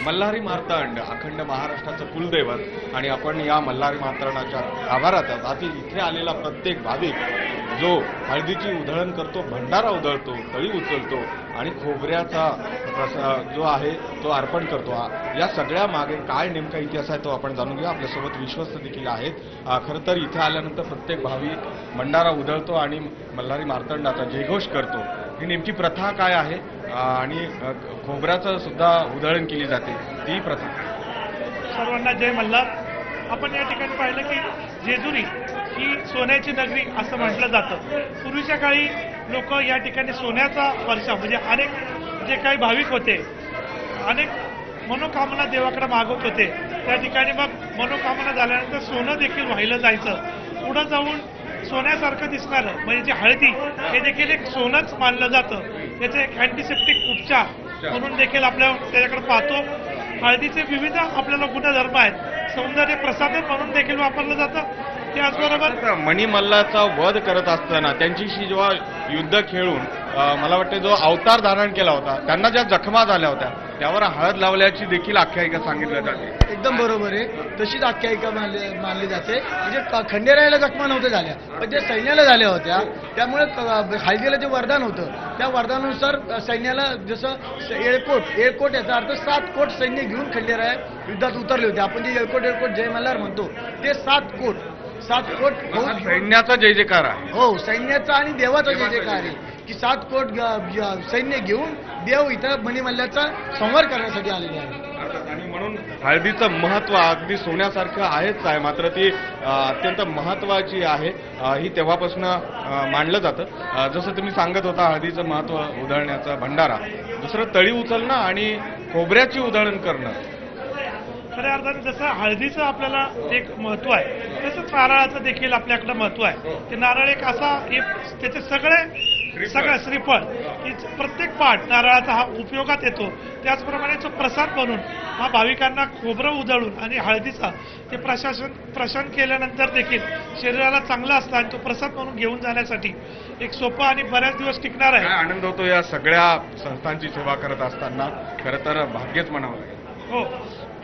मल्हारी मार्तंड अखंड महाराष्ट्राचं कुलदैवत आणि आपण या मल्हारी मार्तंडाच्या गाभाऱ्यात आहोत। इथे आलेला प्रत्येक भाविक जो हळदीची उधळण करतो, भंडारा उधळतो, तळी उचलतो आणि खोबऱ्याचा जो आहे तो अर्पण करतो, या सगळ्या मागे काय नेमका इतिहास आहे तो आपण जाणून घेऊ। आपल्यासोबत विश्वस्त देखील आहेत। खरं तर इथे आल्यानंतर प्रत्येक भाविक भंडारा उधळतो आणि मल्हारी मार्तंडाचा जयघोष करतो। ही नेमकी प्रथा काय आहे आणि खोबऱ्याचं सुद्धा उधळण केली जाते, ती प्रथा सर्वांना जय मल्हार। आपण या ठिकाणी पाहिलं की जेजुरी ही सोन्याची नगरी असं म्हटलं जातं। पूर्वीच्या काळी लोक या ठिकाणी सोन्याचा वर्षा म्हणजे अनेक जे काही भाविक होते, अनेक मनोकामना देवाकडे मागवत होते, त्या ठिकाणी मग मनोकामना झाल्यानंतर सोनं देखील वाहिलं जायचं। पुढे जाऊन सोन्यासारखं दिसणारं म्हणजे जे हळदी हे देखील एक सोनंच मानलं जातं। त्याचे एक अँटीसेप्टिक उपचार म्हणून देखील आपल्या त्याच्याकडे पाहतो। हळदीचे विविध आपल्याला गुणधर्म आहेत, सौंदर्य प्रसाधन म्हणून देखील वापरलं जातं। त्याचबरोबर मणिमल्लाचा वध करत असताना त्यांच्याशी जेव्हा युद्ध खेळून मला वाटतं जो अवतार धारण केला होता, त्यांना ज्या जखमा झाल्या होत्या त्यावर हळद लावल्याची देखील आख्यायिका सांगितली जाते। एकदम बरोबर आहे, तशीच आख्यायिका मानली जाते। म्हणजे खंडेरायाला जखमा नव्हत्या झाल्या, पण जे सैन्याला झाल्या होत्या त्यामुळे हळदीला जे वरदान होतं त्या वरदानानुसार सैन्याला जसं येळकोट याचा अर्थ 7 कोट सैन्य घेऊन खंडेराय युद्धात उतरले होते। आपण जे येळकोट जय मल्हार म्हणतो ते 7 कोट सैन्याचा जय जयकार आहे। हो, सैन्याचा आणि देवाचा जय जयकार आहे की 7 कोट सैन्य घेऊन देव इथं मणिमल्ल्याचा संहार करण्यासाठी आलेले आहे। आणि म्हणून हळदीचं महत्व अगदी सोन्यासारखं आहेच आहे, मात्र ती अत्यंत महत्वाची आहे, ही तेव्हापासून मानलं जातं। जसं तुम्ही सांगत होता हळदीचं महत्व उधळण्याचं भंडारा, दुसरं तळी उचलणं आणि खोबऱ्याची उधळण करणं। खऱ्या अर्थाने जसं हळदीचं आपल्याला एक महत्व आहे तसंच नारळाचं देखील आपल्याकडे महत्व आहे। ते नारळ एक असा त्याचे सगळं श्रीफळ की प्रत्येक पाठ नारळाचा हा उपयोगात येतो। त्याचप्रमाणे तो प्रसाद म्हणून हा भाविकांना खोबरं उधळून आणि हळदीचा ते प्रशासन केल्यानंतर देखील शरीराला चांगला असतं आणि तो प्रसाद म्हणून घेऊन जाण्यासाठी एक सोपा आणि बऱ्याच दिवस टिकणार आहे। आनंद होतो या सगळ्या संस्थांची सेवा करत असताना, खरं तर भाग्यच म्हणावं लागेल। हो,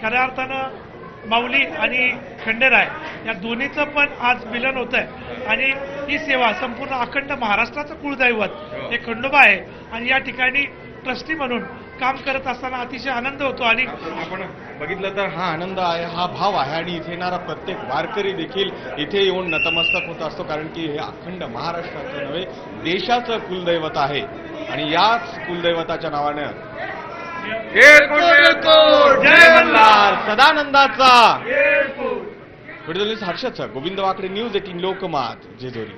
खऱ्या अर्थानं माऊली आणि खंडेराय या दोन्हीचं पण आज मिलन होत आहे आणि ही सेवा संपूर्ण अखंड महाराष्ट्राचं कुळदैवत हे खंडोबा आहे आणि या ठिकाणी ट्रस्टी म्हणून काम करत असताना अतिशय आनंद होतो। आणि आपण बघितलं तर हा आनंद आहे, हा भाव आहे आणि इथे येणारा प्रत्येक वारकरी देखील इथे येऊन नतमस्तक होत असतो, कारण की हे अखंड महाराष्ट्राचं नव्हे देशाचं कुलदैवत आहे आणि याच कुलदैवताच्या नावानं जय मल्हार सदानंदाचा। व्हिडिओ जर्नलिस्ट हर्षद गोविंद वाकडे, न्यूज 18 लोकमत, जेजुरी।